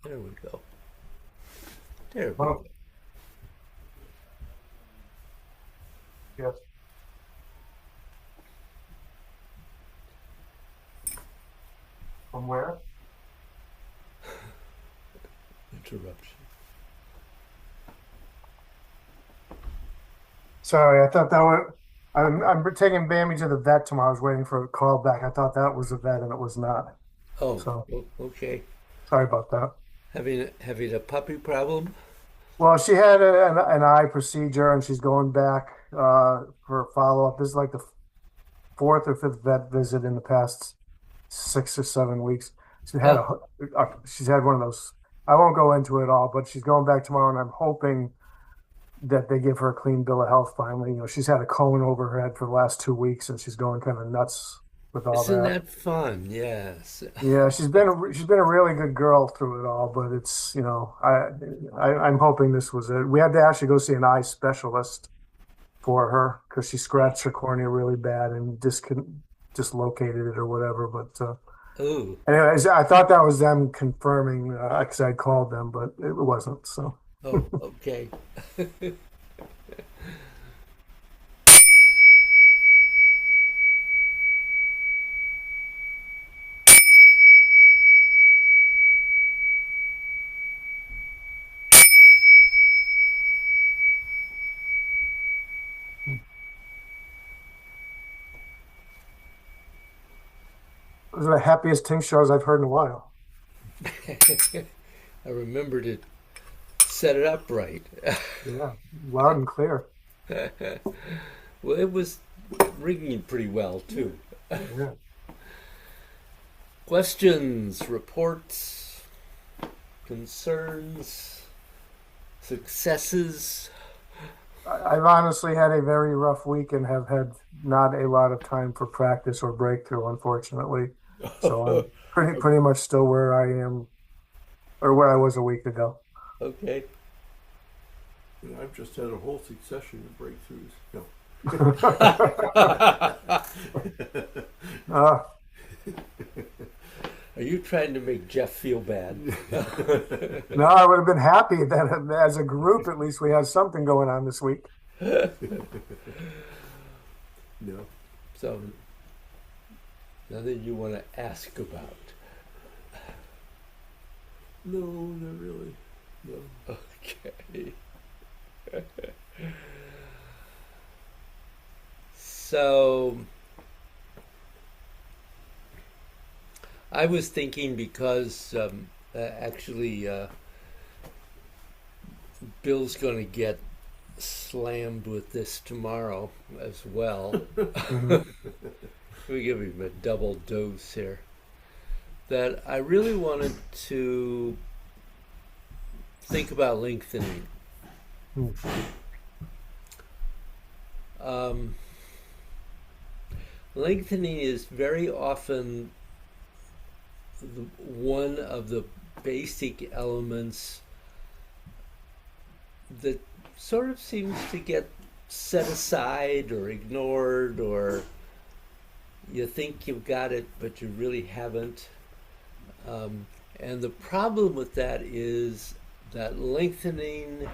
There we go. There we Well, go. yes. From where? Interruption. Sorry, I thought that was. I'm taking Bambi to the vet tomorrow. I was waiting for a call back. I thought that was a vet, and it was not. Oh, So okay. sorry about that. Having a puppy problem? Well, she had an eye procedure, and she's going back for a follow up. This is like the fourth or fifth vet visit in the past 6 or 7 weeks. She had Oh, she's had one of those. I won't go into it all, but she's going back tomorrow, and I'm hoping that they give her a clean bill of health finally. She's had a cone over her head for the last 2 weeks, and she's going kind of nuts with all isn't that. that fun? Yes. Yeah, she's been a really good girl through it all, but it's I'm hoping this was it. We had to actually go see an eye specialist for her because she scratched her cornea really bad and dislocated it or whatever. But Oh, anyways, I thought that was them confirming because I called them, but it wasn't. So oh, okay. it was the happiest tinctures I've heard in a while. I remember to set it up right. Yeah, loud and clear. Well, it was ringing pretty well too. Yeah. Questions, reports, concerns, successes. I've honestly had a very rough week and have had not a lot of time for practice or breakthrough, unfortunately. So I'm pretty much still where I am or where I was a week ago. Okay. And I've just had a whole succession of breakthroughs. No. Uh, Are you trying to make Jeff feel bad? no, I would have been happy that as a group, at least we had something going on this week. No. So, nothing you want to ask about. No, not really. No. Okay. So, I was thinking because actually Bill's going to get slammed with this tomorrow as well. Mhm. We give him a double dose here. That I really wanted to think about lengthening. Um, Lengthening is very often one of the basic elements that sort of seems to get set aside or ignored, or you think you've got it, but you really haven't. Um, and the problem with that is that lengthening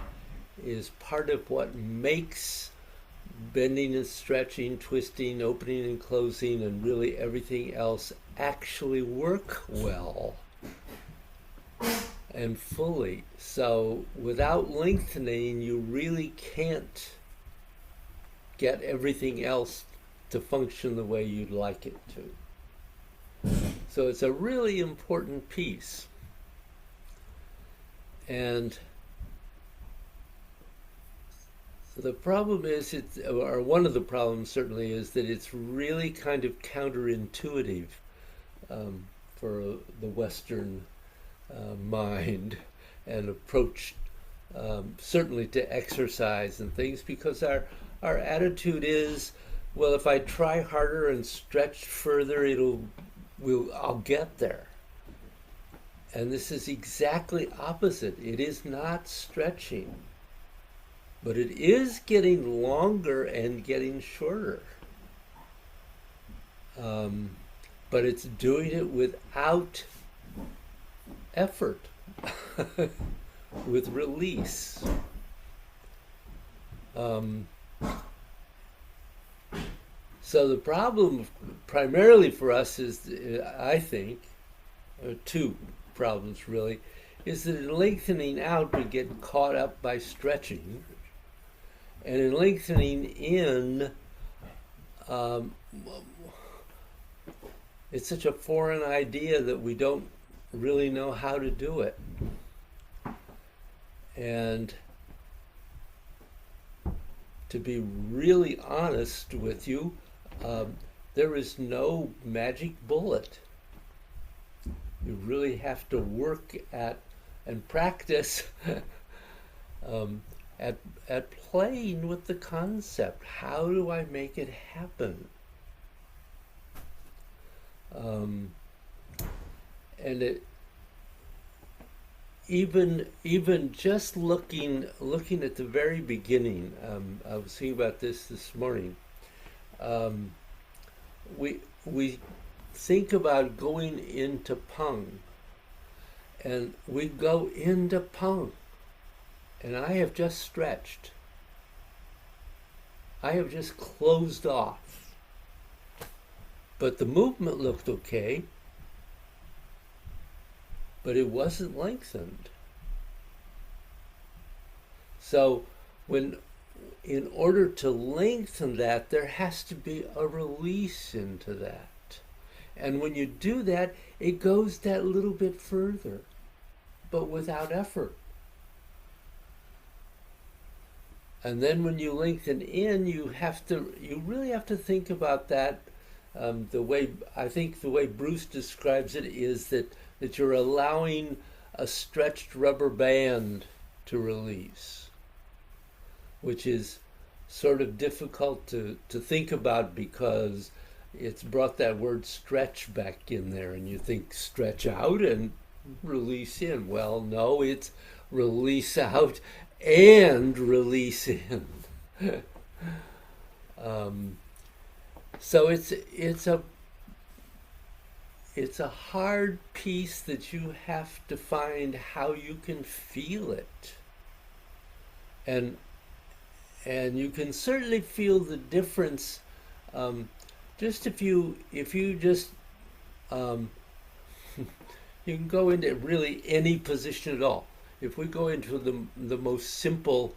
is part of what makes bending and stretching, twisting, opening and closing, and really everything else actually work well and fully. So without lengthening, you really can't get everything else to function the way you'd like it to. So it's a really important piece. And the problem is, or one of the problems certainly is that it's really kind of counterintuitive um, for the Western mind and approach, certainly to exercise and things, because our attitude is, well, if I try harder and stretch further, I'll get there. And this is exactly opposite. It is not stretching, but it is getting longer and getting shorter. Um, but it's doing it without effort. with release. So the problem primarily for us is, I think, two problems really, is that in lengthening out we get caught up by stretching, and in lengthening in, um, it's such a foreign idea that we don't really know how to do it. And to be really honest with you, there is no magic bullet. You really have to work at and practice at playing with the concept. How do I make it happen? And it even just looking at the very beginning. I was thinking about this morning. We think about going into Pung, and we go into Pung, and I have just stretched. I have just closed off. But the movement looked okay, but it wasn't lengthened. So in order to lengthen that, there has to be a release into that. And when you do that, it goes that little bit further, but without effort. And then when you lengthen in, you really have to think about that. The way Bruce describes it is that you're allowing a stretched rubber band to release, which is sort of difficult to think about because it's brought that word stretch back in there, and you think stretch out and release in. Well, no, it's release out and release in. So it's a hard piece that you have to find how you can feel it, and you can certainly feel the difference. Just if you just you can go into really any position at all. If we go into the most simple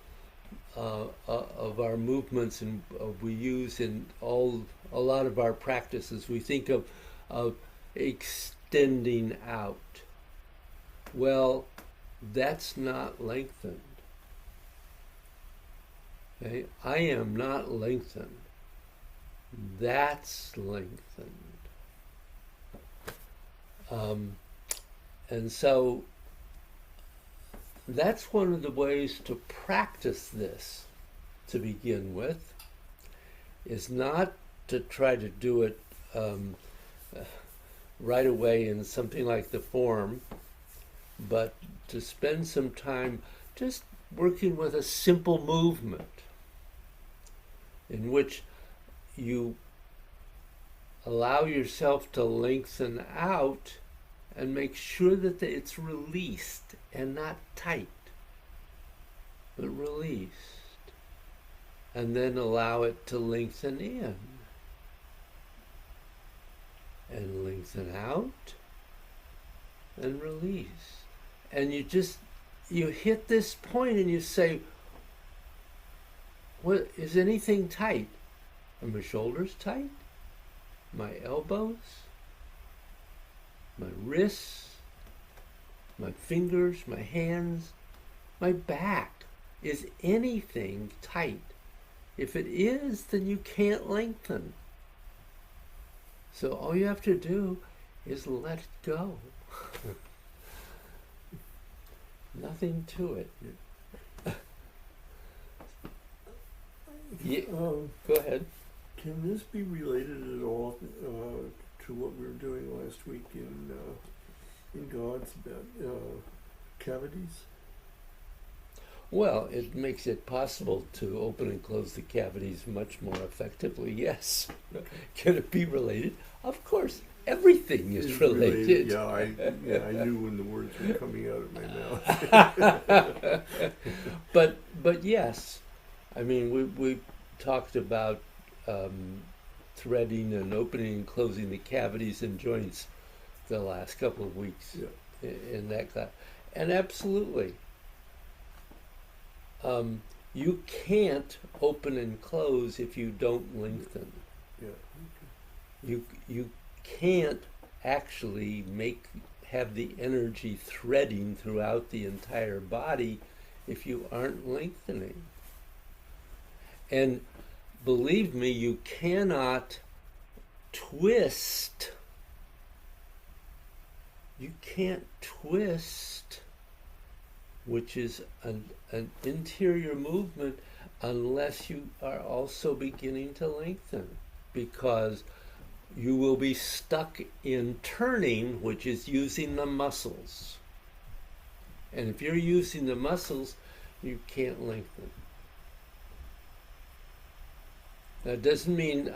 of our movements, and we use in a lot of our practices, we think of extending out. Well, that's not lengthened. Okay? I am not lengthened. That's lengthened. And so that's one of the ways to practice this to begin with, is not to try to do it right away in something like the Foem, but to spend some time just working with a simple movement in which you allow yourself to lengthen out and make sure that it's released and not tight, but released. And then allow it to lengthen in and lengthen out and release. And you hit this point and you say, what, is anything tight? Are my shoulders tight? My elbows? My wrists? My fingers? My hands? My back? Is anything tight? If it is, then you can't lengthen. So all you have to do is let it go. Nothing to it. Yeah, go ahead. Can this be related at all to what we were doing last week in God's about cavities? Well, it makes it possible to open and close the cavities much more effectively, yes. Can it be related? Of course, everything is Is related. related. Yeah, I knew when the words were coming out of my mouth. But yes, I mean we talked about threading and opening and closing the cavities and joints the last couple of weeks Yeah, in that class, and absolutely, um, you can't open and close if you don't lengthen. yeah. You can't actually make have the energy threading throughout the entire body if you aren't lengthening. And believe me, you cannot twist. You can't twist, which is an interior movement, unless you are also beginning to lengthen, because you will be stuck in turning, which is using the muscles. And if you're using the muscles, you can't lengthen. That doesn't mean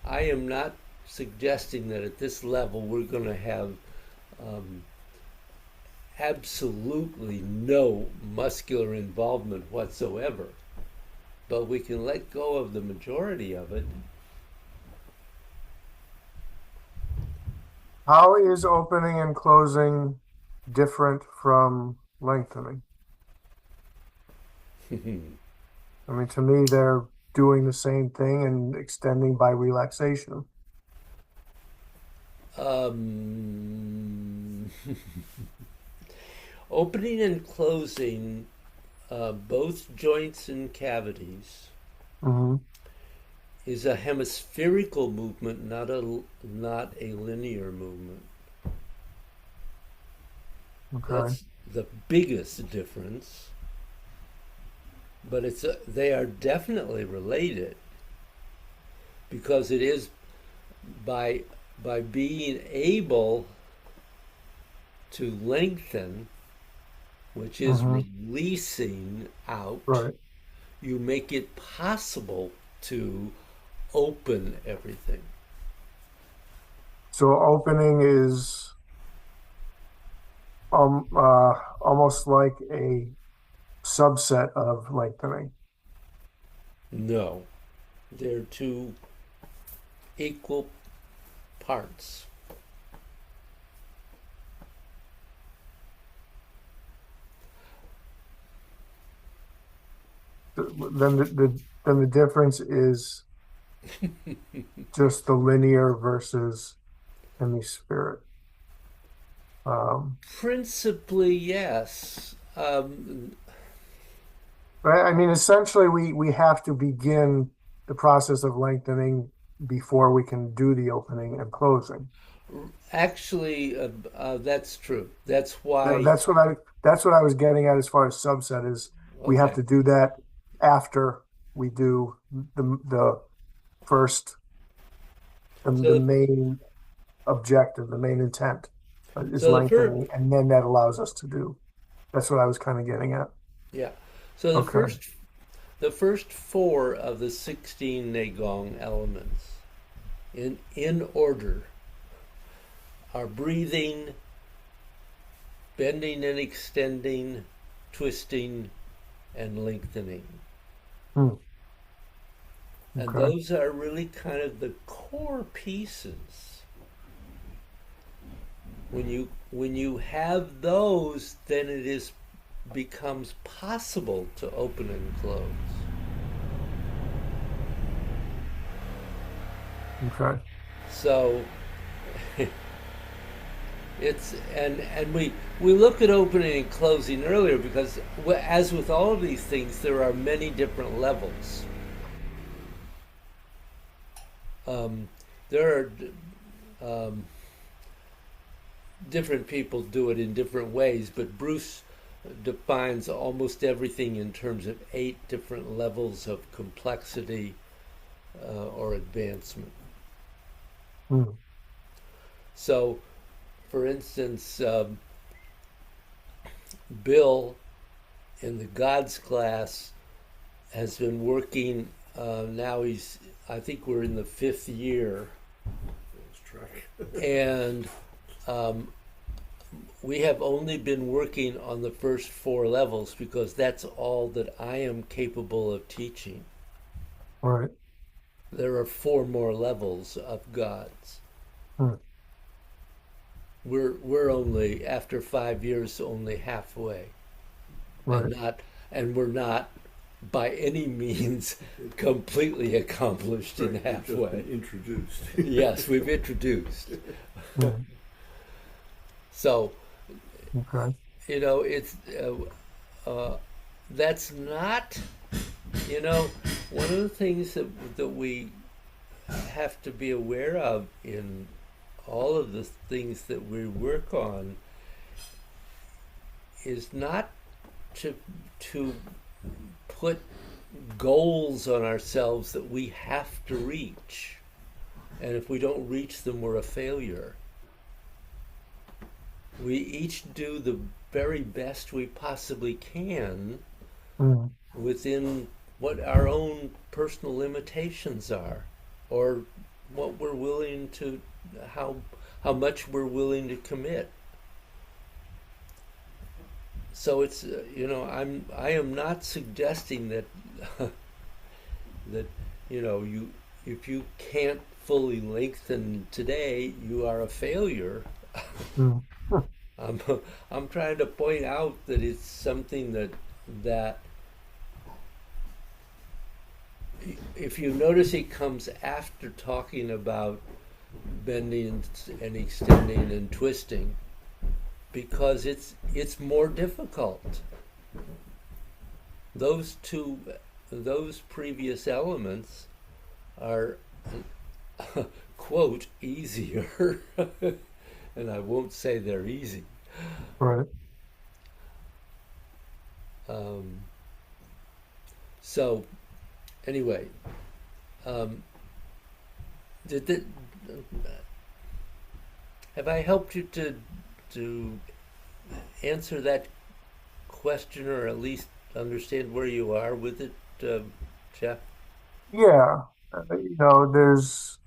I am not suggesting that at this level we're going to have um, absolutely no muscular involvement whatsoever. But we can let go of the majority of it. How is opening and closing different from lengthening? I mean, to me, they're doing the same thing and extending by relaxation. um, Opening and closing both joints and cavities Mm-hmm. is a hemispherical movement, not a linear movement. Okay. That's the biggest difference. But they are definitely related, because it is by being able to lengthen, which is Mm-hmm. releasing out, Right. you make it possible to open everything. So opening is almost like a subset of lengthening. No, they're two equal parts. Then the difference is just the linear versus hemispheric. Um, Principally, yes. right? I mean, essentially, we have to begin the process of lengthening before we can do the opening and closing. Actually, that's true. That's why. That's what I was getting at as far as subset is we have Okay. to do that after we do the first the So, main objective, the main intent is so the first, lengthening, and then that allows us to do. That's what I was kind of getting at. yeah. So Okay. the first four of the 16 Negong elements, in order, are breathing, bending and extending, twisting, and lengthening. Hmm. And Okay. those are really kind of the core pieces. When you have those, then it is becomes possible to open and close. Okay. So it's and we look at opening and closing earlier because, as with all of these things, there are many different levels. Um, there are different people do it in different ways, but Bruce defines almost everything in terms of 8 different levels of complexity or advancement. Hmm. So, for instance, Bill in the Gods class has been working. Now I think we're in the 5th year. track. and um, we have only been working on the first four levels because that's all that I am capable of teaching. Right. There are four more levels of gods. Hmm. We're only after 5 years only halfway, and Right. not and we're not by any means completely accomplished in Right, we've just halfway. been introduced. Yes, we've introduced. Hmm. So Okay. it's uh, that's not you know one of the things that we have to be aware of in all of the things that we work on is not to to put goals on ourselves that we have to reach, and if we don't reach them we're a failure. We each do the very best we possibly can Hmm. within what our own personal limitations are, or what we're willing to, how how much we're willing to commit. So it's I am not suggesting that that you if you can't fully lengthen today you are a failure. Hmm. Hmm. I'm I'm trying to point out that it's something that if you notice he comes after talking about bending and extending and twisting because it's more difficult. Those two those previous elements are quote easier and I won't say they're easy. Right. Um, so anyway, um, did that, have I helped you to answer that question or at least understand where you are with it, Jeff? Yeah. There's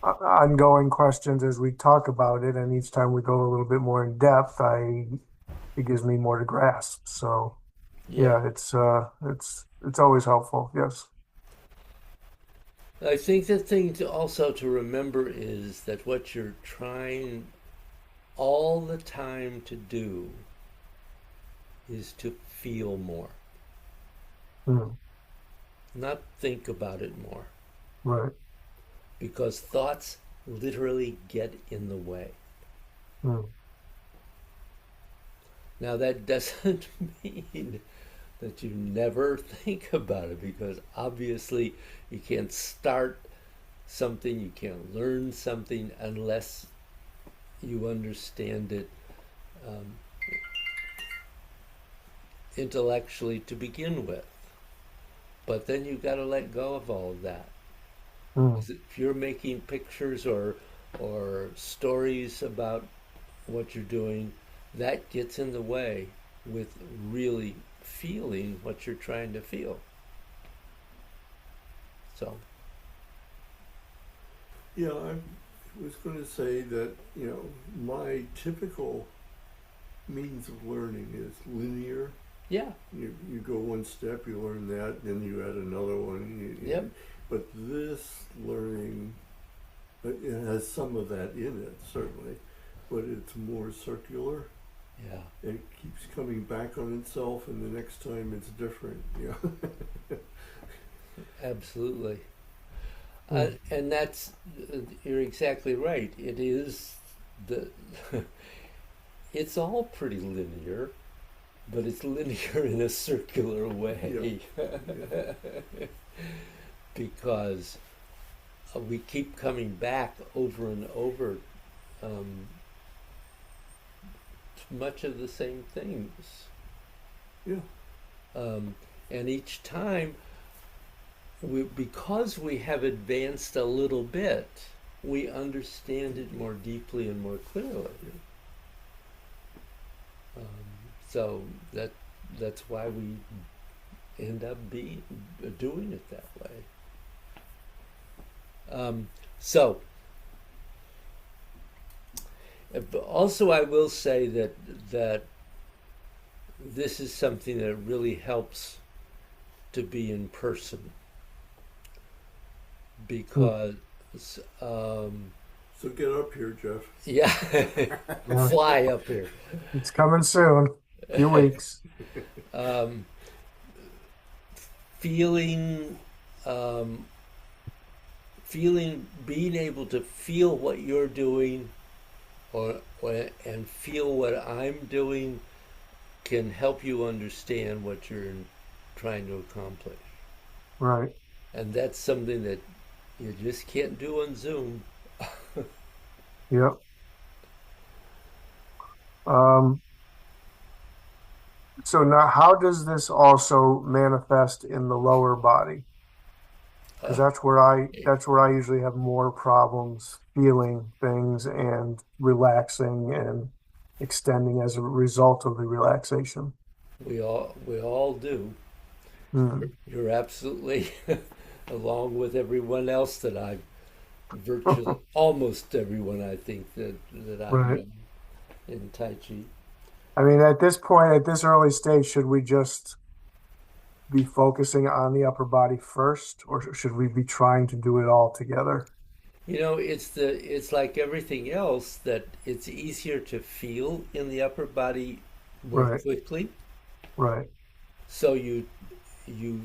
ongoing questions as we talk about it, and each time we go a little bit more in depth, it gives me more to grasp. So Yeah. yeah, it's always helpful. Yes. I think the thing to also to remember is that what you're trying all the time to do is to feel more, Hmm. not think about it more, Right. because thoughts literally get in the way. Hmm. Now, that doesn't mean that you never think about it, because obviously you can't start something, you can't learn something unless you understand it um, intellectually to begin with. But then you've got to let go of all of that. Hmm. If you're making pictures or stories about what you're doing, that gets in the way with really feeling what you're trying to feel. So, Yeah, I was going to say that, my typical means of learning is linear. yeah, You go one step, you learn that, then you add another one. yep, But this learning, it has some of that in it, certainly, but it's more circular. yeah, It keeps coming back on itself, and the next time it's different. Yeah. absolutely. Hmm. And that's, you're exactly right. It is the, it's all pretty linear, but it's linear in a circular Yeah. way. Yeah. Because we keep coming back over and over um, to much of the same things. Yeah. Um, and each time, because we have advanced a little bit, we understand it more deeply and more clearly. So that's why we end up doing it that way. So But also, I will say that this is something that really helps to be in person Hmm. because, um, So get up here, Jeff. yeah, Yeah, fly up here. it's coming soon. Few weeks. um, feeling, um, being able to feel what you're doing, and feel what I'm doing can help you understand what you're trying to accomplish. Right. And that's something that you just can't do on Zoom. Yep. Um, so now how does this also manifest in the lower body? Because Uh, that's where I usually have more problems feeling things and relaxing and extending as a result of the relaxation. we all do. You're, Hmm. you're absolutely, along with everyone else that I've virtually, almost everyone I think that I've Right. known in Tai Chi. I mean, at this point, at this early stage, should we just be focusing on the upper body first, or should we be trying to do it all together? It's like everything else that it's easier to feel in the upper body more Right, quickly. right. So you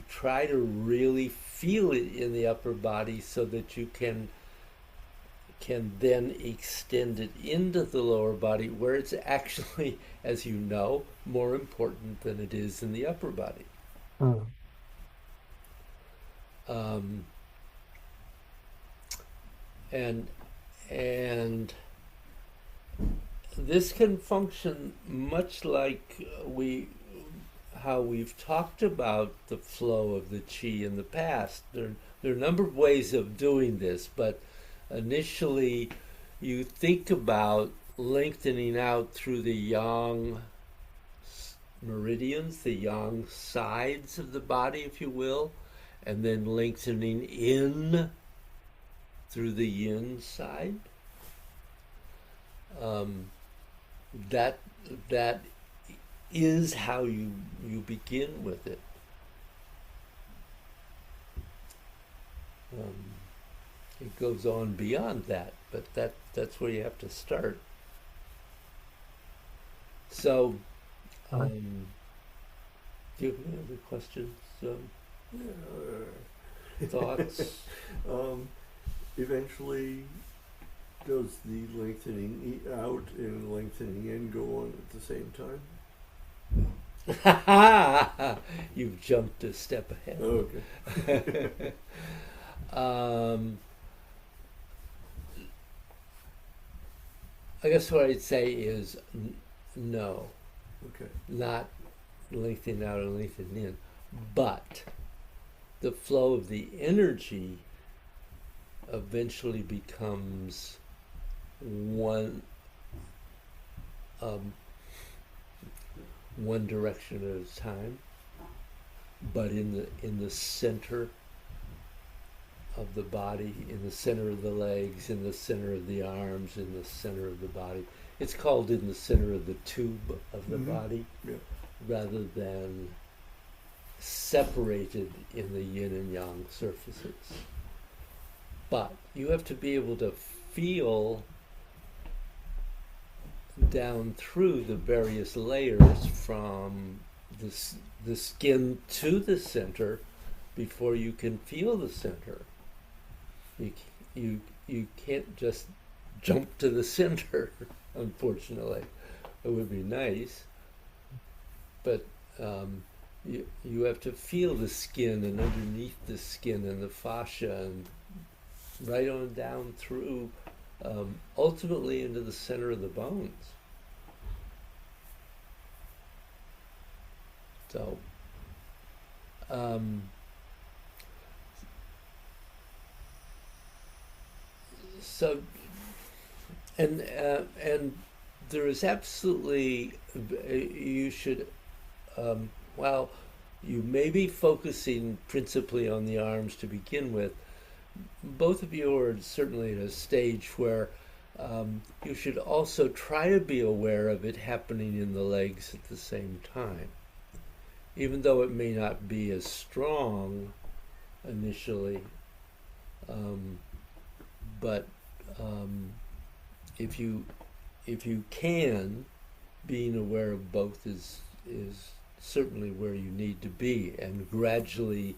try to really feel it in the upper body so that you can then extend it into the lower body where it's actually, as you know, more important than it is in the upper body. Hmm. Um, and and this can function much like we how we've talked about the flow of the chi in the past. There are a number of ways of doing this, but initially you think about lengthening out through the yang meridians, the yang sides of the body, if you will, and then lengthening in through the yin side. Um, that that is how you begin with it. Um, it goes on beyond that, but that's where you have to start. So, Right. do you have any other questions, Yeah. thoughts? Um, Eventually, does the lengthening out and lengthening in go on at the same time? You've jumped a step Oh, ahead. okay. um, I guess what I'd say is no, Okay. not lengthening out and lengthening in, but the flow of the energy eventually becomes one um, one direction at a time, but in the center of the body, in the center of the legs, in the center of the arms, in the center of the body. It's called in the center of the tube of the Mm-hmm. body Yeah. rather than separated in the yin and yang surfaces. But you have to be able to feel down through the various layers from the, the skin to the center before you can feel the center. You, you can't just jump to the center, unfortunately. It would be nice, but you have to feel the skin and underneath the skin and the fascia and right on down through, ultimately into the center of the bones. So, um, so and there is absolutely you should well you may be focusing principally on the arms to begin with. Both of you are certainly at a stage where you should also try to be aware of it happening in the legs at the same time. Even though it may not be as strong initially, um, but um, if you if you can, being aware of both is certainly where you need to be, and gradually,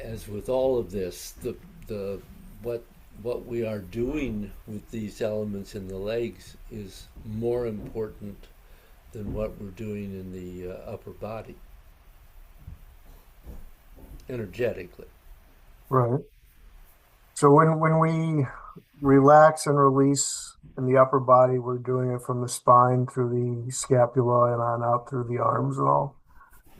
as with all of this, the what what we are doing with these elements in the legs is more important than what we're doing in the upper body energetically. Right. So when we relax and release in the upper body, we're doing it from the spine through the scapula and on out through the arms and all.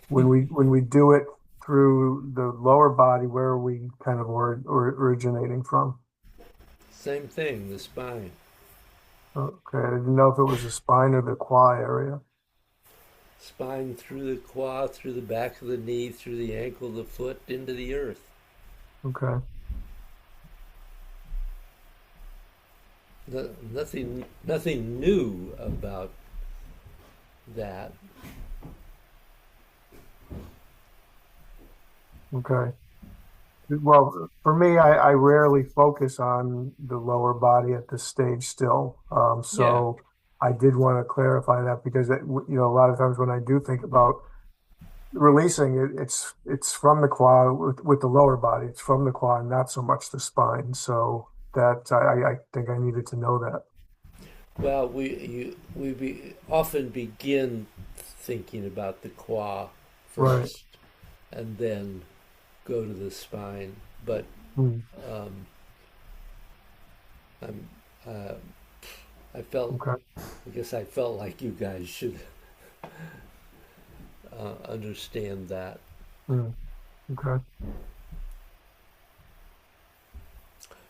When we do it through the lower body, where are we kind of originating from? Same thing, the spine. Okay, I didn't know if it was the spine or the quad area. Spine through the quad, through the back of the knee, through the ankle, the foot, into the earth. Okay. Nothing new about that. Okay. Well, for me, I rarely focus on the lower body at this stage still. Yeah. So I did want to clarify that because a lot of times when I do think about releasing it, it's from the quad with the lower body. It's from the quad, not so much the spine. So that I think I needed to know that. Well, often begin thinking about the qua Right. first, and then go to the spine. But Hmm. um, I'm, uh, I felt, Okay. I guess I felt like you guys should understand that. Hmm. Okay.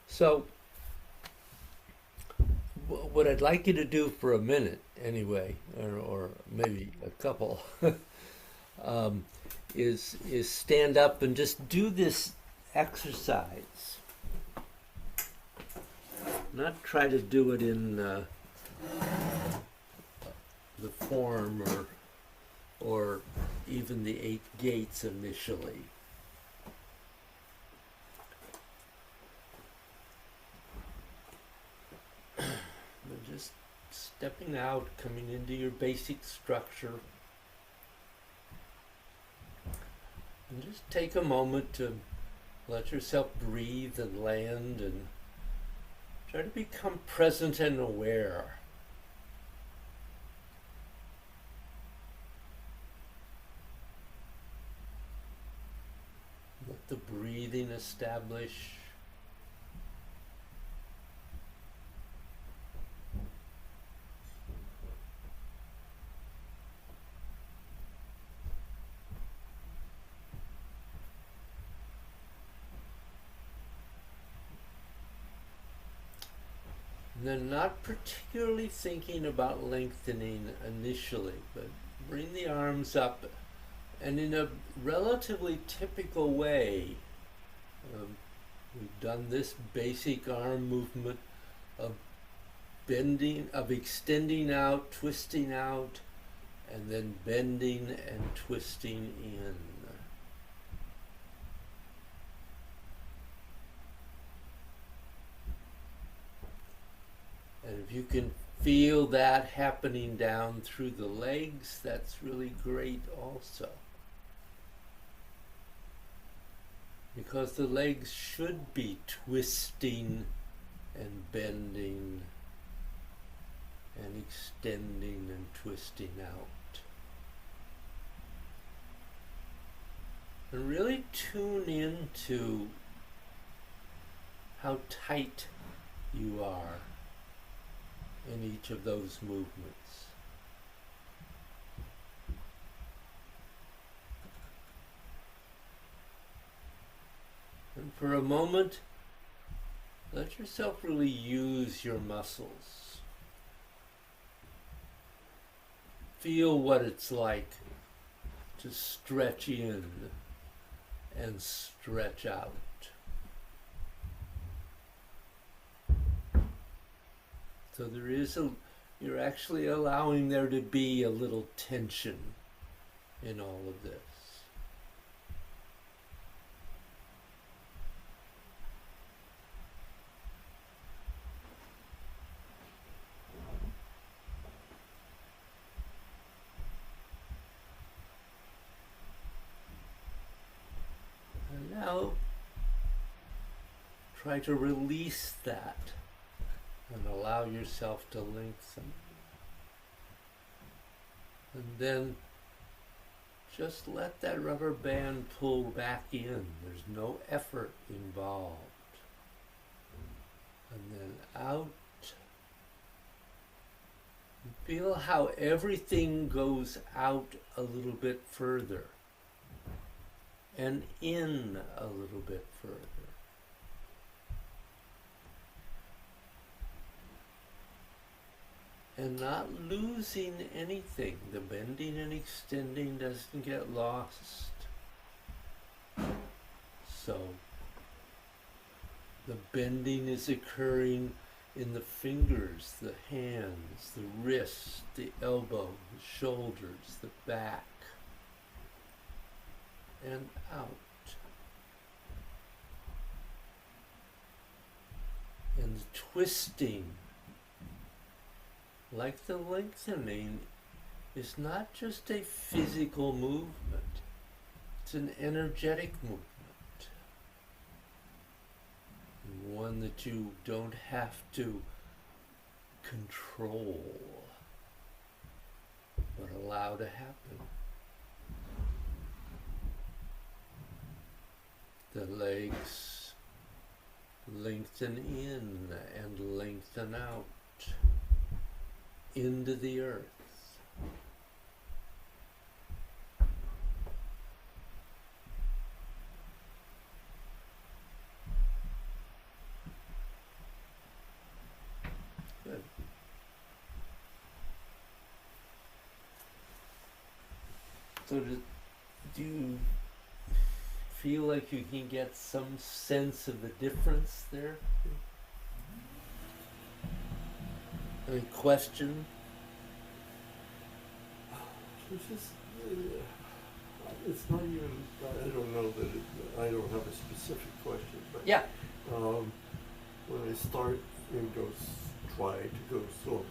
So, what I'd like you to do for a minute, anyway, or maybe a couple, um, is stand up and just do this exercise. Not try to do it in the form or even the 8 gates initially. But just stepping out, coming into your basic structure, and just take a moment to let yourself breathe and land and try to become present and aware. Let the breathing establish. And then not particularly thinking about lengthening initially, but bring the arms up and in a relatively typical way. Um, we've done this basic arm movement of bending, of extending out, twisting out, and then bending and twisting in. And if you can feel that happening down through the legs, that's really great also. Because the legs should be twisting and bending and extending and twisting out. And really tune into how tight you are in each of those movements. And for a moment, let yourself really use your muscles. Feel what it's like to stretch in and stretch out. So you're actually allowing there to be a little tension in all of this. And now try to release that and allow yourself to lengthen. And then just let that rubber band pull back in. There's no effort involved. And then out. Feel how everything goes out a little bit further and in a little bit further. And not losing anything. The bending and extending doesn't get lost. So the bending is occurring in the fingers, the hands, the wrists, the elbow, the shoulders, the back, and out. And the twisting, like the lengthening, is not just a physical movement, it's an energetic movement. One that you don't have to control, but allow to happen. The legs lengthen in and lengthen out into the earth. Good. So do you feel like you can get some sense of the difference there? Any question? It's just, it's not even, I don't know that I don't have a specific question, but Yeah. when I start and try to go slow,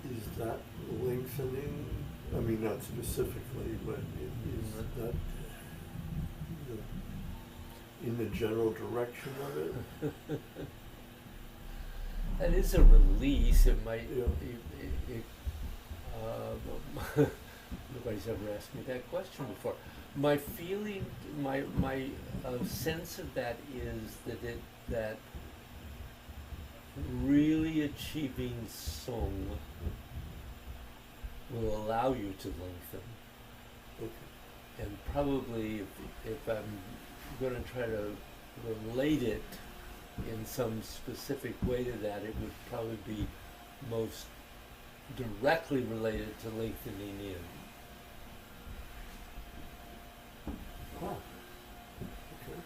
is that lengthening? I mean, not specifically, but is that in the general direction of it? That is a release. It might. Yeah. Nobody's ever asked me that question before. My feeling, my sense of that is that really achieving song will allow you to lengthen. Okay. And probably if I'm going to try to relate it in some specific way to that, it would probably be most directly related to lengthening in. Huh. Okay.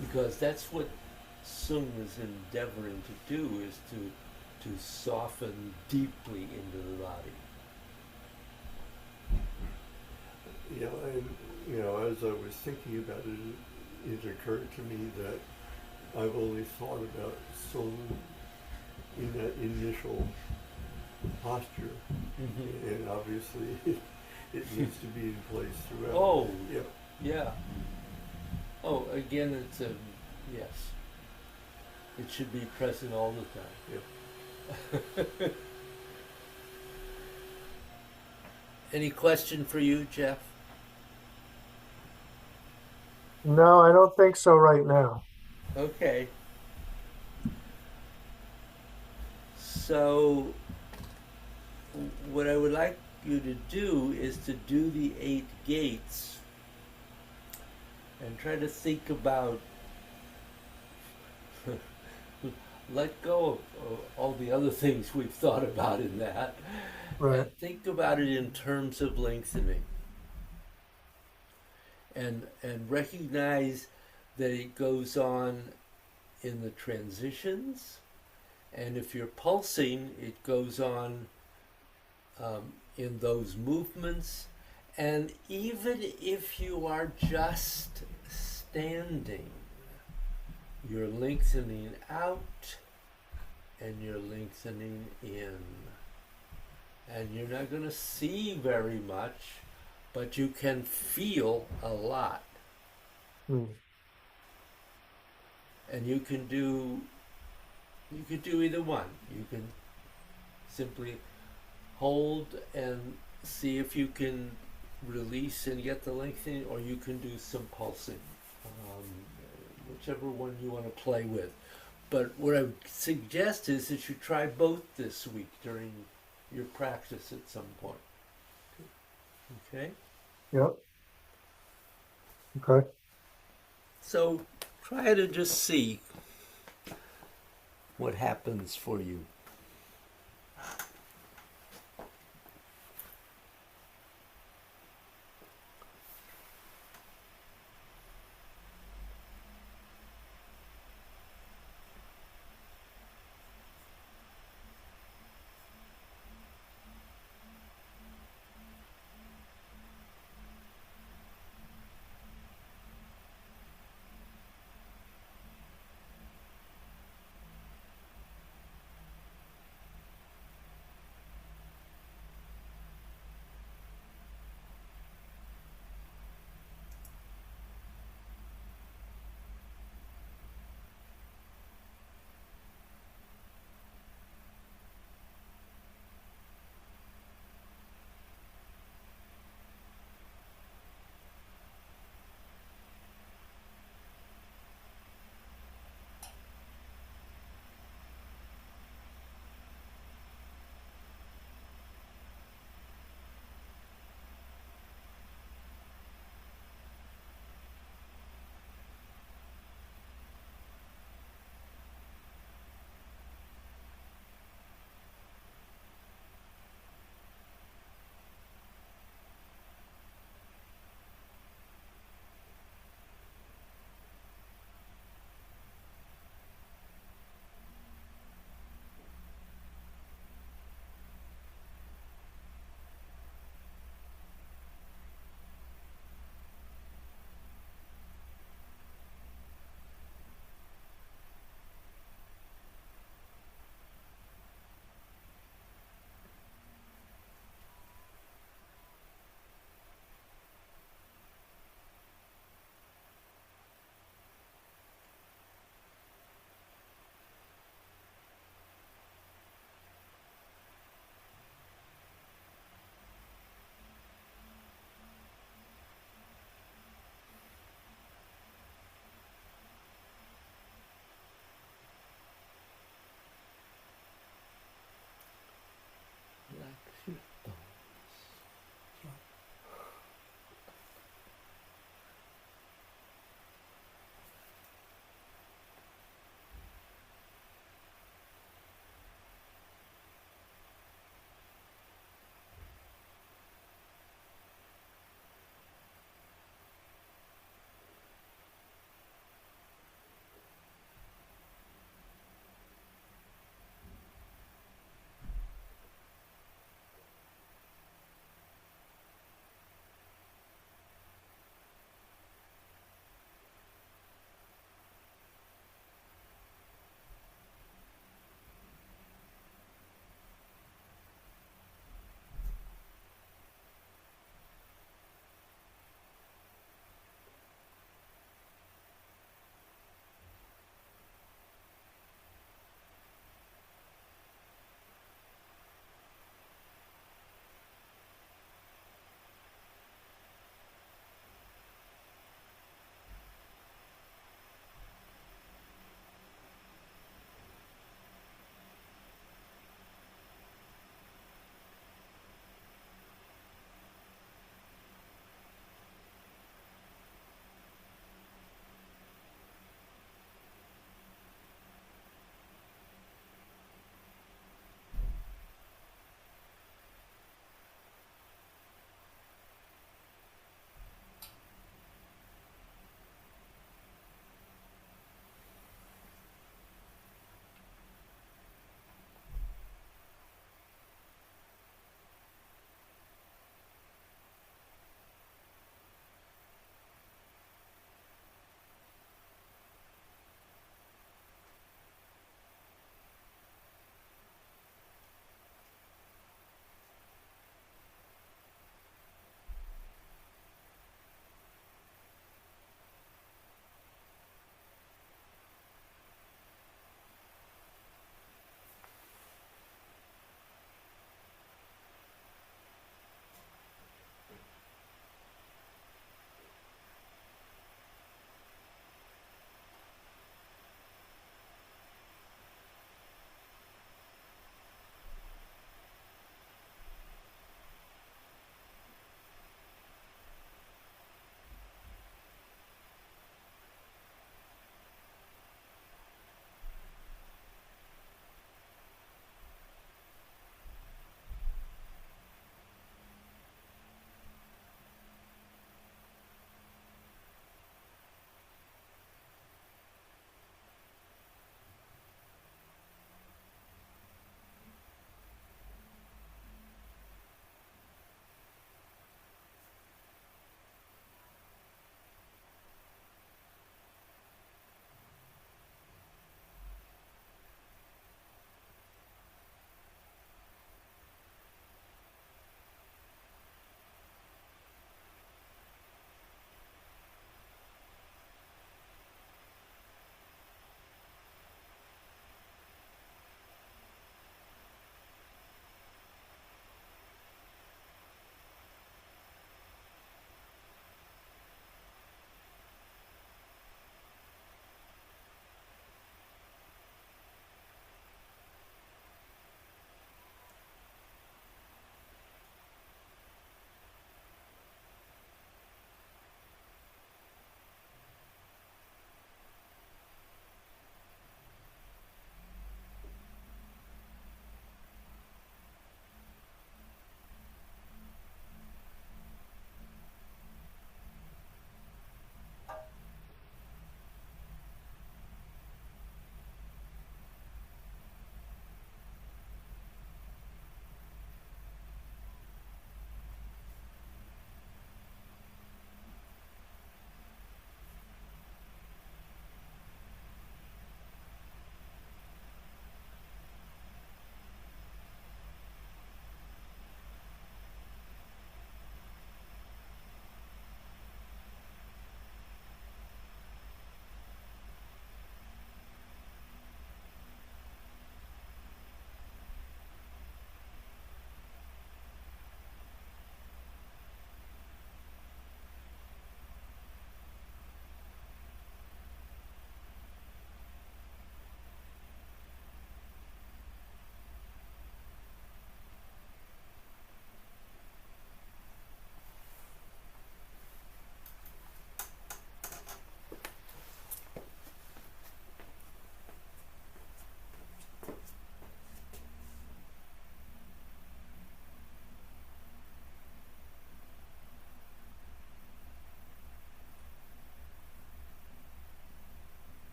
Because that's what Sung is endeavoring to do, is to soften deeply into the body. Yeah, and as I was thinking about it, it occurred to me that I've only thought about Sung in that initial posture, Mm-hmm. and obviously it needs to be in place throughout. Oh, Yeah. yeah. Oh, again, it's a yes. It should be present all the time. Yeah. Any question for you, Jeff? No, I don't think so right now. Okay. So, what I would like you to do is to do the 8 gates and try to think about, let go of all the other things we've thought about in that, Right. and think about it in terms of lengthening. And recognize that it goes on in the transitions, and if you're pulsing, it goes on in those movements. And even if you are just standing, you're lengthening out and you're lengthening in. And you're not going to see very much, but you can feel a lot. Mm. And you can do either one. You can simply hold and see if you can release and get the lengthening, or you can do some pulsing, um, whichever one you want to play with. But what I would suggest is that you try both this week during your practice at some point. Okay? Yep. Okay. So try to just see what happens for you.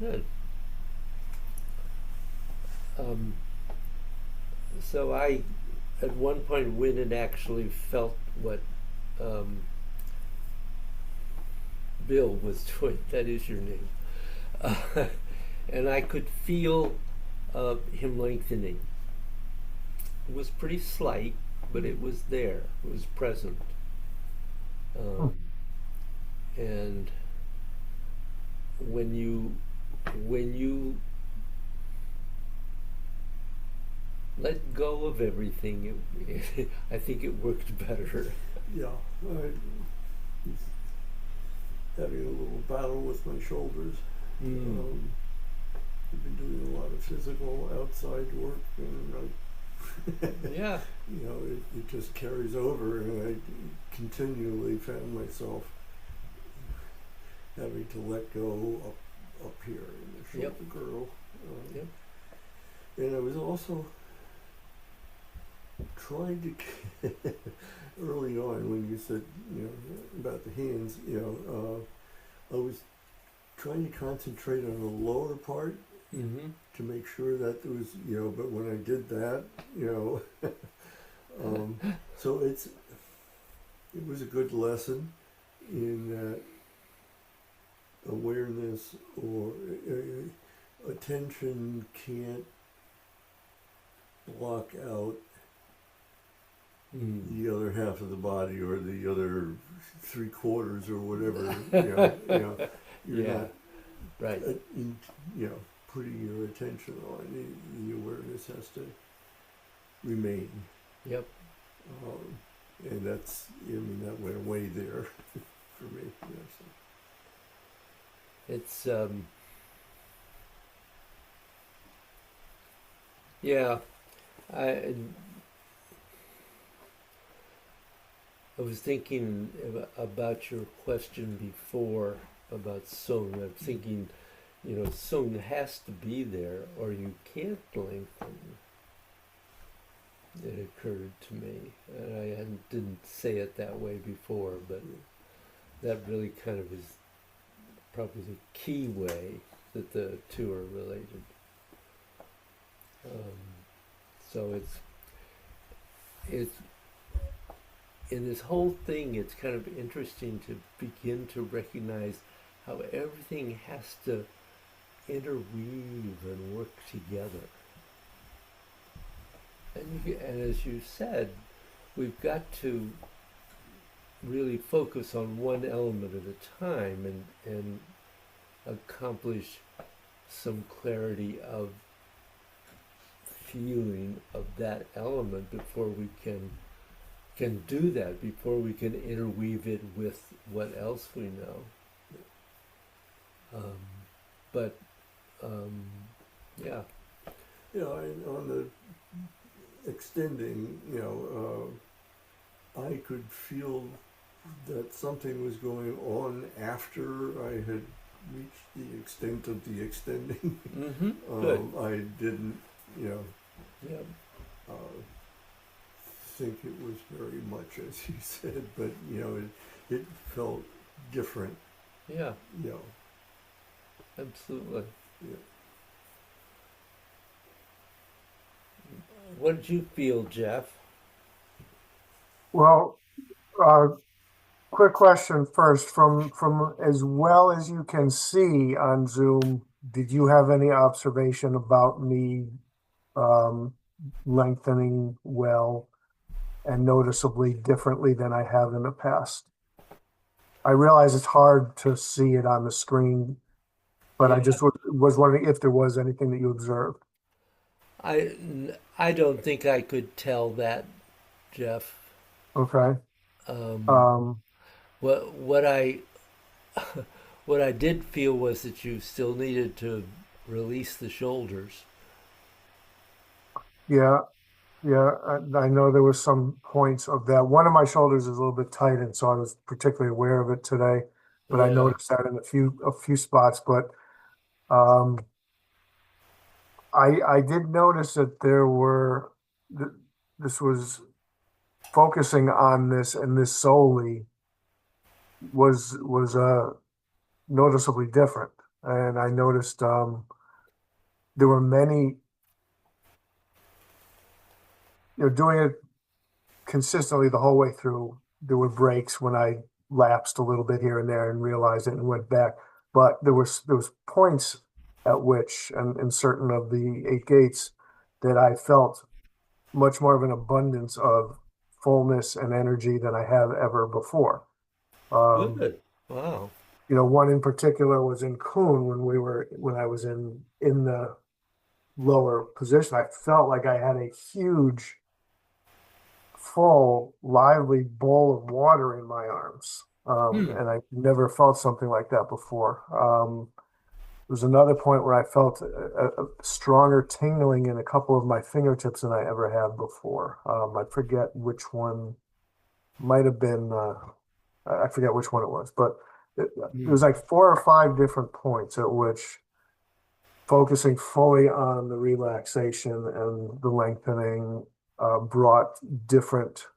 Good. Um, so I, at one point, when it actually felt what um, Bill was doing. That is your name. Uh, and I could feel him lengthening. It was pretty slight, but it was there. It was present. Hmm. Um, and when you let go of everything, I think it worked better. Yeah, I was having a little battle with my shoulders. Mm. Um, I've been doing a lot of physical outside work, and Yeah. it just carries over, and I continually found myself having to let go up here in the Yep. shoulder girdle. Yep. And I was also trying to early on when you said about the hands, I was trying to concentrate on the lower part Mm-hmm. to make sure that there was, but when I did that, so it was a good lesson in that awareness or attention can't block out Mm. the other half of the body or the other three quarters or whatever. You're Yeah. not, Right. in, you know, putting your attention on the awareness has to remain. Yep. And that went away there for me. It's yeah. I I was thinking about your question before about Sung. I'm thinking, Sung has to be there or you can't lengthen. It occurred to me, and I didn't say it that way before, but that really kind of is probably the key way that the two are related. Um, so it's in this whole thing. It's kind of interesting to begin to recognize how everything has to interweave and work together. And as you said, we've got to really focus on one element at a time and accomplish some clarity of feeling of that element before we can do that, before we can interweave it with what else we know. Um, but yeah. And on the extending, I could feel that something was going on after I had reached the extent of the extending. Mm-hmm. Good. I didn't, Yeah. uh, think it was very much as you said, but it felt different. Yeah. You know, Absolutely. yeah. What did you feel, Jeff? Well, uh, quick question first. From as well as you can see on Zoom, did you have any observation about me um, lengthening well and noticeably differently than I have in the past? I realize it's hard to see it on the screen, but I Yeah. just was wondering if there was anything that you observed. I I don't think I could tell that, Jeff. Okay. Um, Um, what I what I did feel was that you still needed to release the shoulders. yeah, yeah. I know there was some points of that. One of my shoulders is a little bit tight, and so I was particularly aware of it today. But I Yeah. noticed that in a few spots. But um, I did notice that th this was focusing on this and this solely was noticeably different. and I noticed there were many, doing it consistently the whole way through. There were breaks when I lapsed a little bit here and there and realized it and went back. But there was points at which, and in certain of the eight gates, that I felt much more of an abundance of fullness and energy than I have ever before. Um, Good. Wow. One in particular was in Kuhn when I was in the lower position. I felt like I had a huge, full, lively bowl of water in my arms. Hmm. And I never felt something like that before. There was another point where I felt a stronger tingling in a couple of my fingertips than I ever had before. I forget which one might have been, I forget which one it was, but it was Hmm. like four or five different points at which focusing fully on the relaxation and the lengthening brought different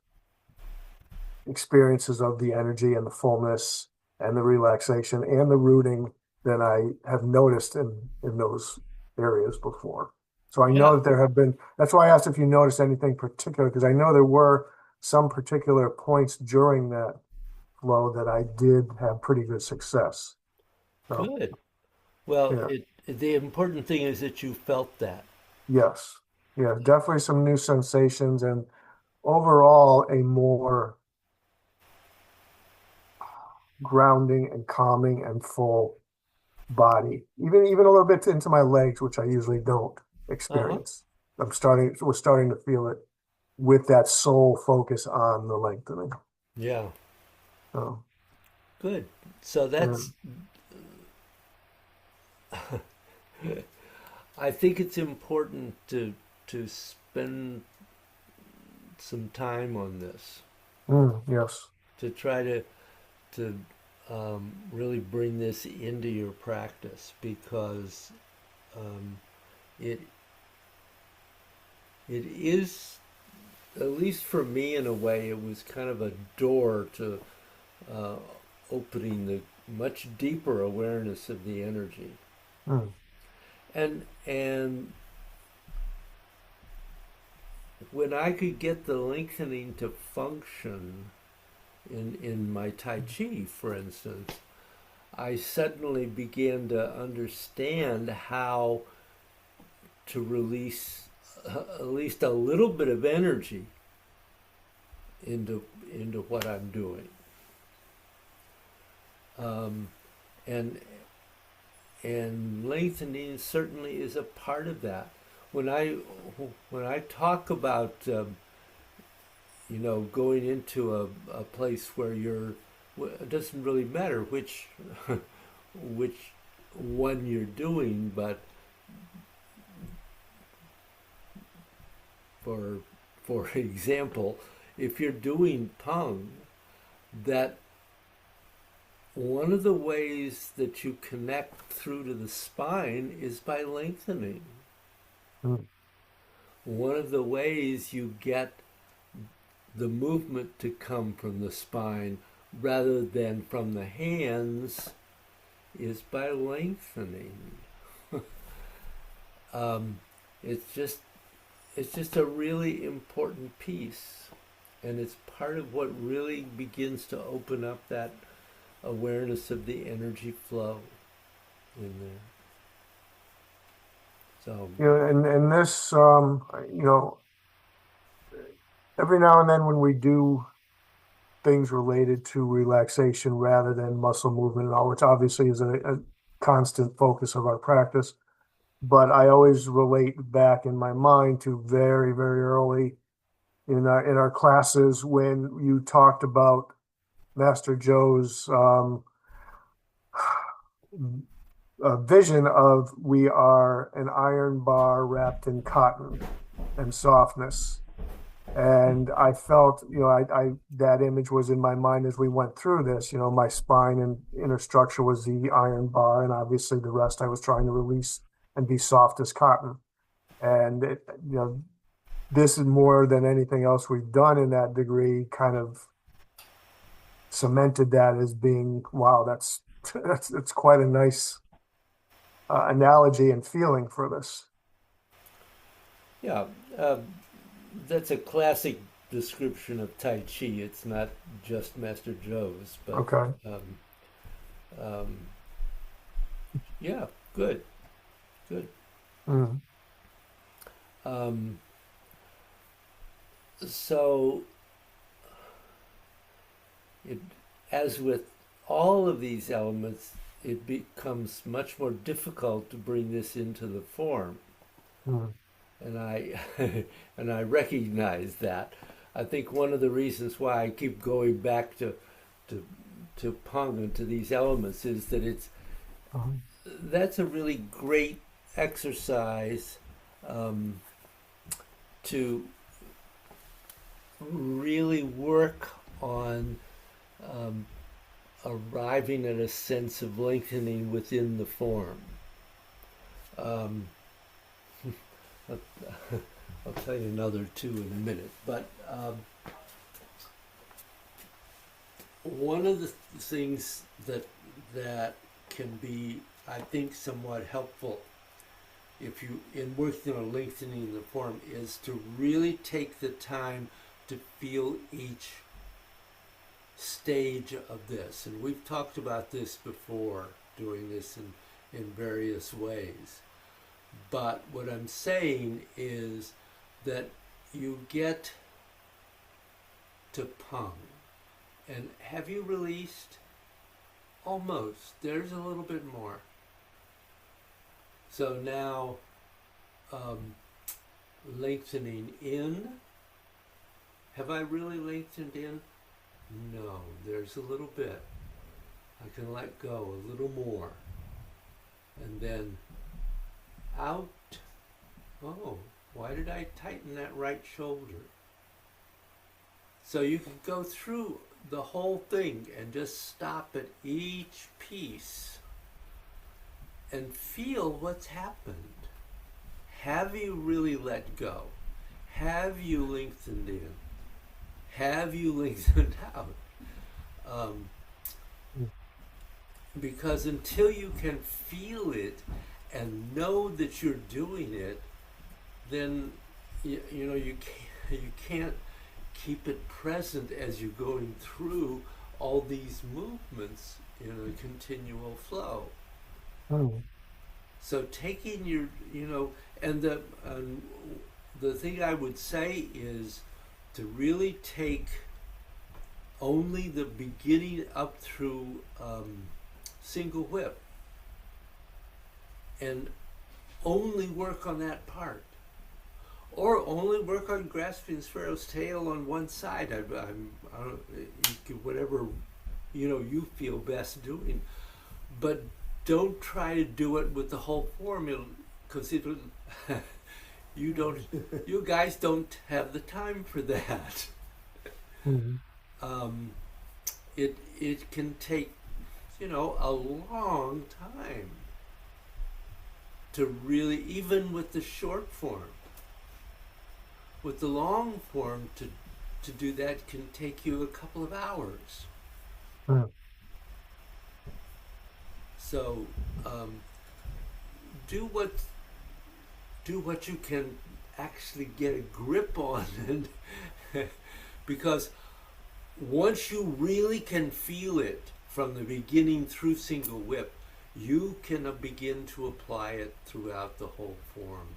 experiences of the energy and the fullness and the relaxation and the rooting than I have noticed in those areas before. So I know Yeah. that there have been, that's why I asked if you noticed anything particular, because I know there were some particular points during that flow that I did have pretty good success. So, Good. Well, yeah, the important thing is that you felt that. yes. Yeah, definitely some new sensations and overall a more grounding and calming and full body, even a little bit into my legs, which I usually don't Uh-huh. experience. Was starting to feel it with that sole focus on the lengthening. Yeah. So, Good. So yeah. I think it's important to spend some time on this Yes. to try to really bring this into your practice because um, it it is, at least for me in a way, it was kind of a door to uh, opening the much deeper awareness of the energy. Mm, And when I could get the lengthening to function in my Tai Chi, for instance, I suddenly began to understand how to release at least a little bit of energy into what I'm doing. Um, and and lengthening certainly is a part of that. When I when I talk about going into a place where it doesn't really matter which which one you're doing, but for for example, if you're doing tongue, that one of the ways that you connect through to the spine is by lengthening. mm, One of the ways you get the movement to come from the spine rather than from the hands is by lengthening. Um, it's just it's just a really important piece, and it's part of what really begins to open up that awareness of the energy flow in there. So, and this, every now and then when we do things related to relaxation rather than muscle movement and all, which obviously is a constant focus of our practice. But I always relate back in my mind to very, very early in our classes when you talked about Master Joe's vision of we are an iron bar wrapped in cotton and softness. And I felt, I that image was in my mind as we went through this. My spine and inner structure was the iron bar, and obviously the rest I was trying to release and be soft as cotton. And this is more than anything else we've done in that degree, kind of cemented that as being, wow, that's quite a nice analogy and feeling for this. Yeah, um, that's a classic description of Tai Chi. It's not just Master Joe's, but Okay. um, um, yeah, good, good. Mm. Um, so, it, as with all of these elements, it becomes much more difficult to bring this into the form, Mm. and I and I recognize that. I think one of the reasons why I keep going back to to Pung and to these elements is that Mhm. that's a really great exercise um, to really work on um, arriving at a sense of lengthening within the form. Um, I'll, I'll tell you another two in a minute, but one of the things that can be, I think, somewhat helpful if you in working on lengthening the form is to really take the time to feel each stage of this. And we've talked about this before, doing this in various ways. But what I'm saying is that you get to Pung. And have you released? Almost. There's a little bit more. So now um, lengthening in. Have I really lengthened in? No, there's a little bit. I can let go a little more. And then out. Oh, why did I tighten that right shoulder? So you can go through the whole thing and just stop at each piece and feel what's happened. Have you really let go? Have you lengthened in? Have you lengthened out? Um, because until you can feel it and know that you're doing it, then you can't keep it present as you're going through all these movements in a continual flow. Mm. So taking your, and the thing I would say is to really take only the beginning up through single whip and only work on that part. Or only work on grasping Sparrow's tail on one side. Whatever you feel best doing, but don't try to do it with the whole formula because you guys don't have the time for that. Mm. Um, it can take a long time to really, even with the short form. With the long form, to do that can take you a couple of hours. Mm. So do what you can actually get a grip on, and because once you really can feel it from the beginning through single whip, you can begin to apply it throughout the whole form.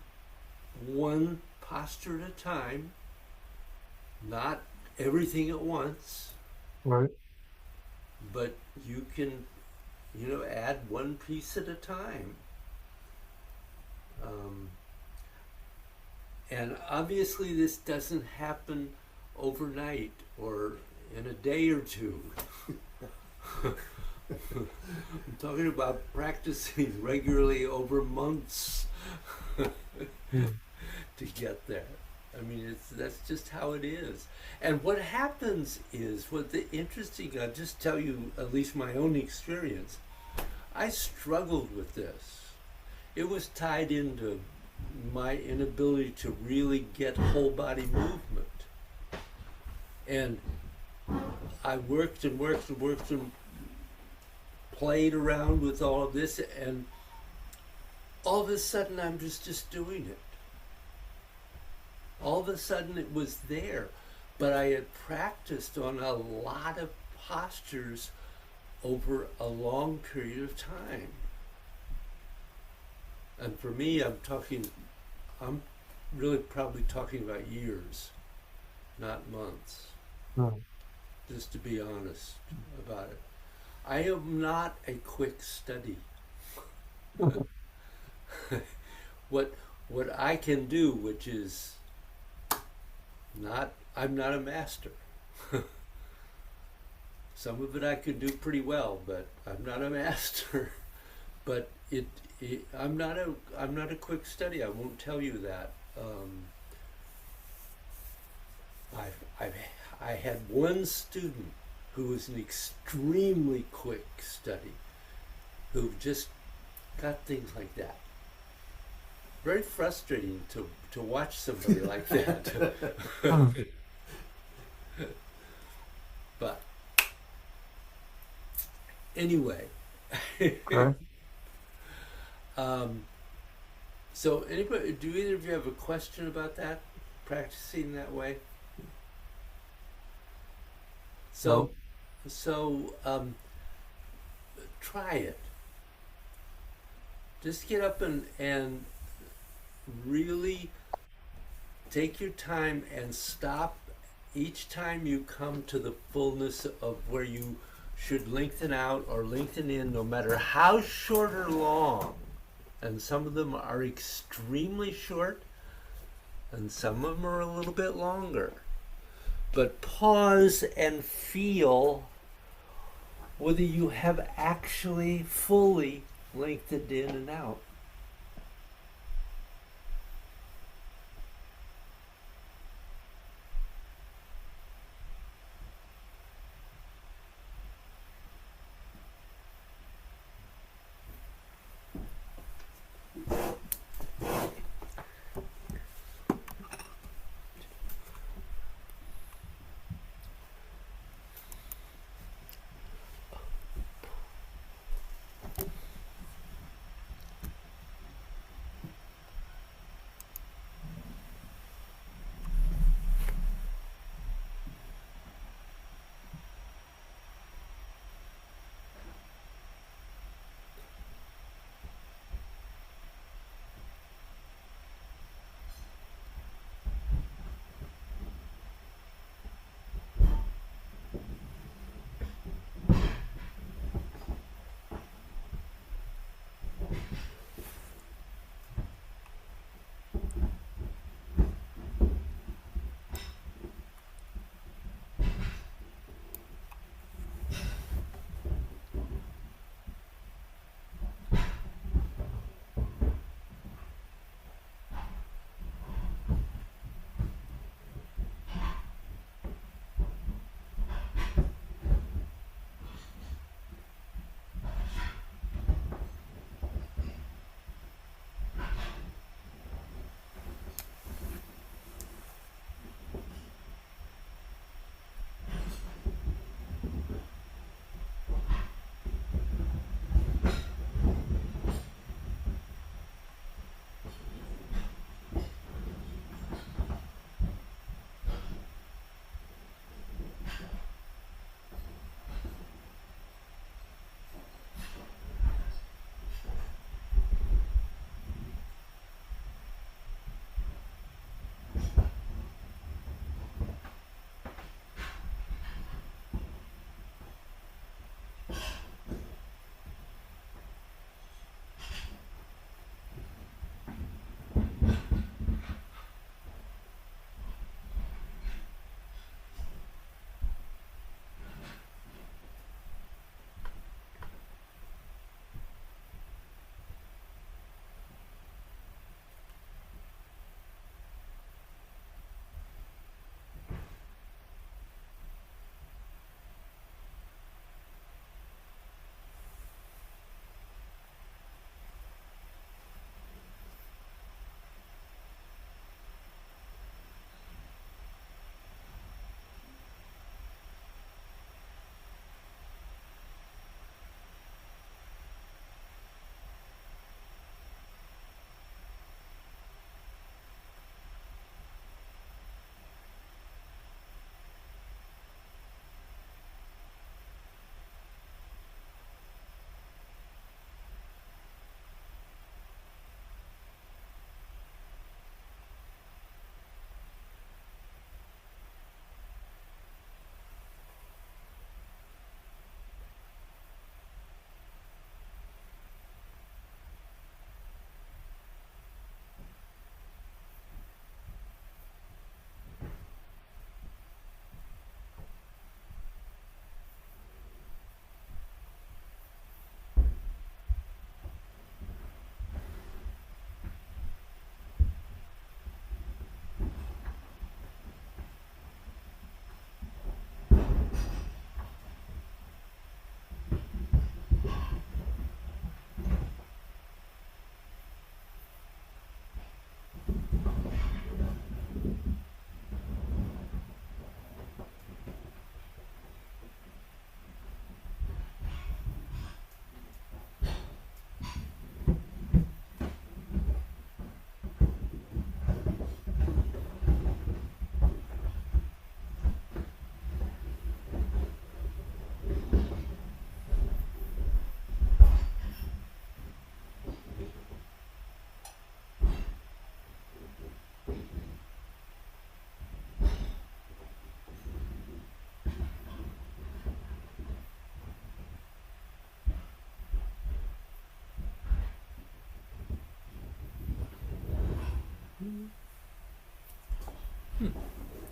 One posture at a time, not everything at once, Right. but you can, add one piece at a time. Um, and obviously, this doesn't happen overnight or in a day or two. I'm talking about practicing regularly over months Mm. to get there. I mean, that's just how it is. And what happens is, I'll just tell you at least my own experience. I struggled with this. It was tied into my inability to really get whole body movement. And I worked and worked and worked and played around with all of this, and all of a sudden I'm just doing it. All of a sudden it was there. But I had practiced on a lot of postures over a long period of time. And for me, I'm really probably talking about years, not months, Hmm. just to be honest about it. I am not a quick study. what what I can do, which is not, I'm not a master. Some of it I could do pretty well, but I'm not a master. But I'm not a quick study. I won't tell you that. I've I had one student who was an extremely quick study, who just got things like that. Very frustrating to watch somebody like that. Hmm. But anyway, Okay. um, so anybody, do either of you have a question about that? Practicing that way? So, No. so try it. Just get up and really take your time and stop each time you come to the fullness of where you should lengthen out or lengthen in, no matter how short or long. And some of them are extremely short, and some of them are a little bit longer. But pause and feel whether you have actually fully lengthened in and out.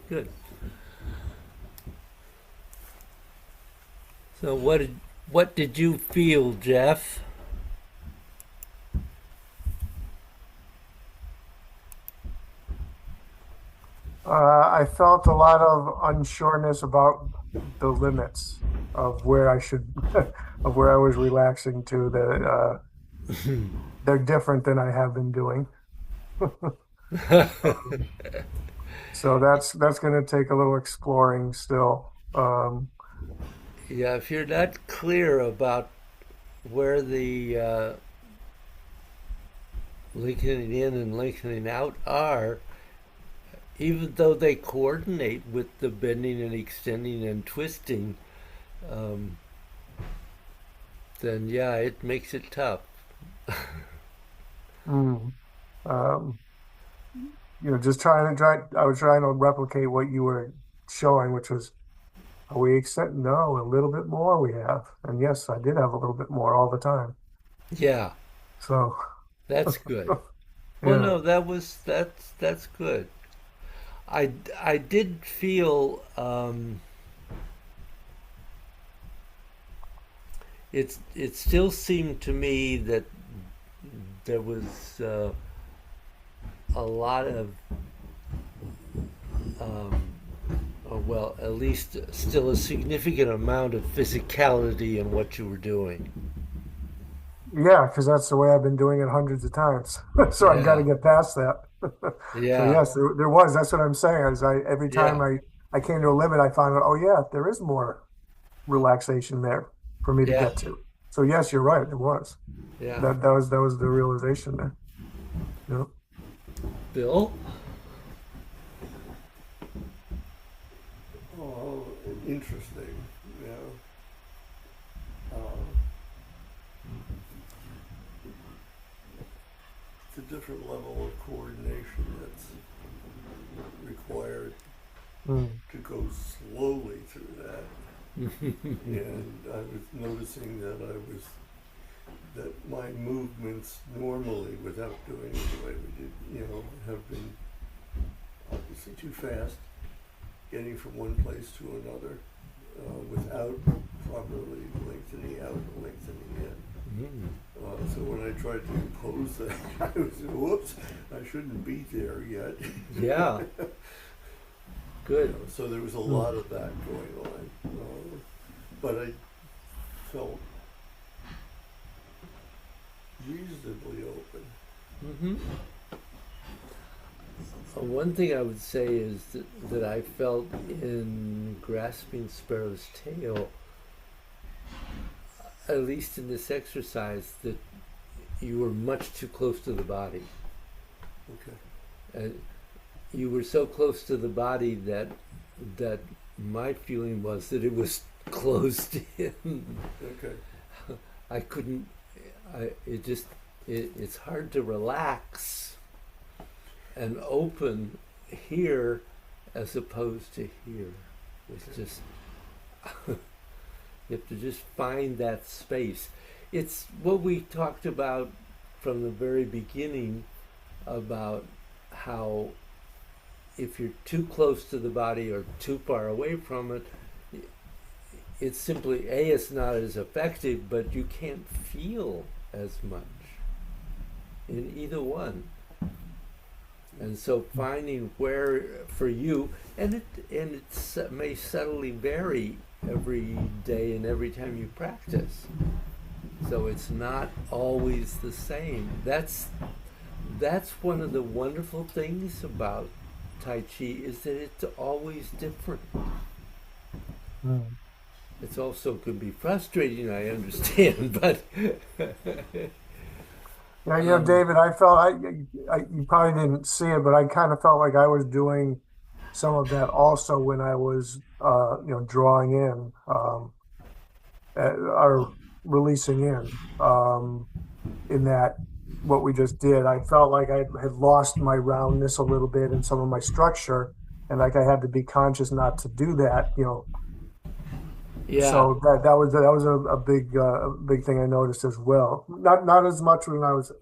Good. So what did you feel, Jeff? I felt a lot of unsureness about the limits of where I should, of where I was relaxing to. That they're different than I have been doing. Um, so that's going to take a little exploring still. Yeah, if you're not clear about where the lengthening in and lengthening out are, even though they coordinate with the bending and extending and twisting, um, then yeah, it makes it tough. mm, um, just I was trying to replicate what you were showing, which was, are we extend? No, a little bit more we have. And yes, I did have a little bit more all the time. Yeah, So, that's good. Well, yeah. no, that's good. I did feel it still seemed to me that there was a lot of um, well, at least still a significant amount of physicality in what you were doing. Yeah, because that's the way I've been doing it hundreds of times. So I got to Yeah, get past that. So yeah, yes, there was. That's what I'm saying. Is every time yeah, I came to a limit, I found out, oh yeah, there is more relaxation there for me to yeah, get to. So yes, you're right. It was. yeah. That was the realization there. Yep. Bill? Oh, interesting. Yeah. Uh, it's a different level of coordination that's required Mm. to go slowly through that. And I was noticing that my movements normally, without doing it the way we did, have been obviously too fast, getting from one place to another without properly lengthening out and lengthening in. Mm. So when I tried to impose that, I was, whoops, I shouldn't be there yet. Yeah, good. So there was a Mm. lot of that going on. But I felt reasonably open. Hmm. One thing I would say is that I felt in grasping Sparrow's tail, at least in this exercise, that you were much too close to the body. Okay. And you were so close to the body that my feeling was that it was closed in. Okay. I couldn't. It just. It's hard to relax and open here as opposed to here. It's Okay. just you have to just find that space. It's what we talked about from the very beginning about how if you're too close to the body or too far away from it, it's simply it's not as effective, but you can't feel as much in either one. And so finding where for you, and it may subtly vary every day and every time you practice. So it's not always the same. That's one of the wonderful things about Tai Chi is that it's always different. Mm. It's also can be frustrating, I understand, but Yeah, um, David, you probably didn't see it, but I kind of felt like I was doing some of that also when I was, drawing in, or releasing in that what we just did. I felt like I had lost my roundness a little bit in some of my structure, and like I had to be conscious not to do that. yeah, So that was a big thing I noticed as well. Not as much when I was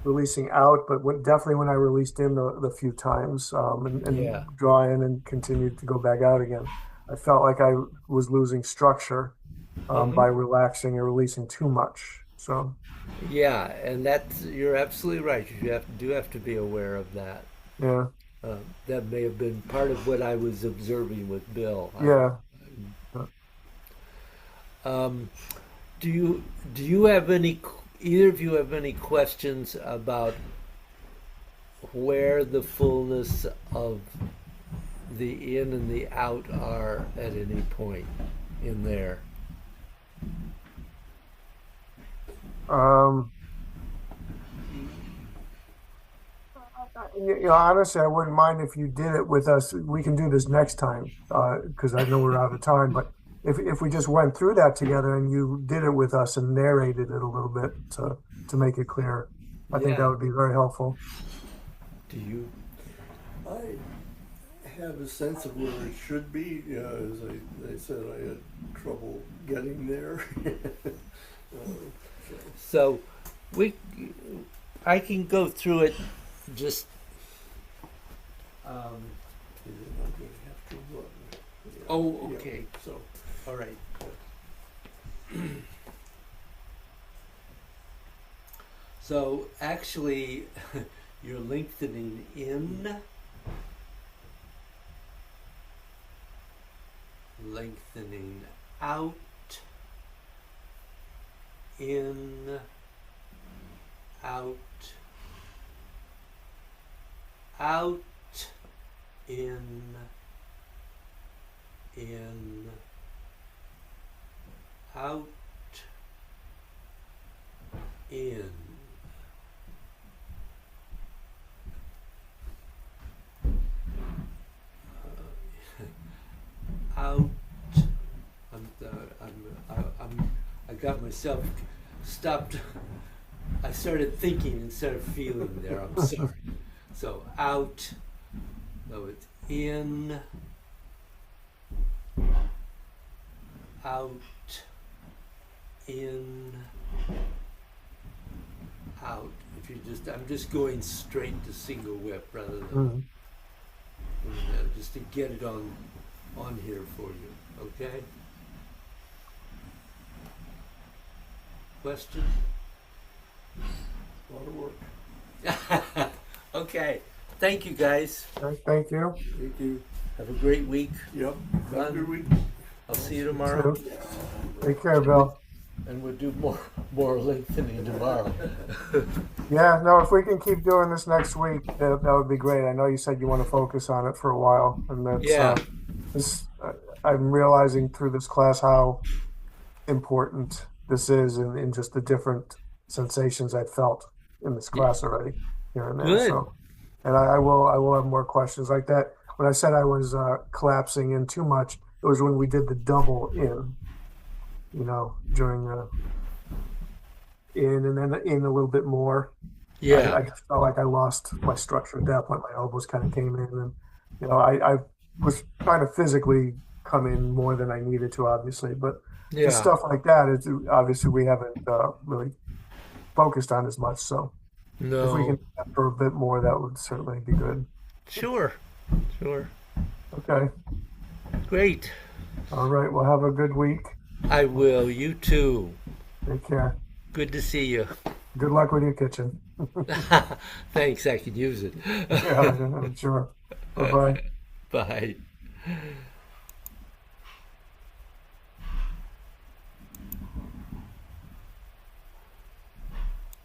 releasing out, but definitely when I released in the few times, Yeah. and draw in and continued to go back out again, I felt like I was losing structure Uh-huh. by relaxing and releasing too much. So Yeah, and that's you're absolutely right. Do have to be aware of that. yeah, That may have been part of what I was observing with Bill. yeah. Um, do you do you have any either of you have any questions about where the fullness of the in and the out are at any point in there? Um, honestly, I wouldn't mind if you did it with us. We can do this next time because I know we're out of time. But if we just went through that together and you did it with us and narrated it a little bit to make it clear, I think that Yeah. would be very helpful. Do you? I have a sense of where it should be. As I said, I had trouble getting there. So, So we, I can go through it just. Um, and then I'm going to have to run. oh, Yeah. okay. So, All right. So actually, you're lengthening in, lengthening out, in, out, out, in, out, in. Out. I got myself stopped. I started thinking instead of feeling there. I'm sorry. So out. So it's in, out, in, out. If you just, I'm just going straight to single whip rather than Mhm. just to get it on here for you. Okay. Question? a lot of work. Okay. Thank you guys. Okay, thank you. Thank you. Have a great week. Yep. Have a good Fun. week. I'll see you You tomorrow. too. Take care, And we Bill. and we'll do more lengthening tomorrow. Yeah, no, if we can keep doing this next week, that would be great. I know you said you want to focus on it for a while, and that's Yeah. this. I'm realizing through this class how important this is, and just the different sensations I felt in this class already here and there. Good. So, and I will have more questions like that. When I said I was collapsing in too much, it was when we did the double in, during the in and then in a little bit more. Yeah. I just felt like I lost my structure at that point. My elbows kind of came in, and I was trying to physically come in more than I needed to, obviously. But just Yeah. stuff like that is obviously we haven't really focused on as much. So if we can No. do that for a bit more, that would certainly be good. Sure. Sure. Okay. Great. All right. Well, have a good week. I will. You too. Take care. Good to see you. Good luck with your kitchen. Thanks. I could use it. Yeah, I'm sure. Bye bye. Bye.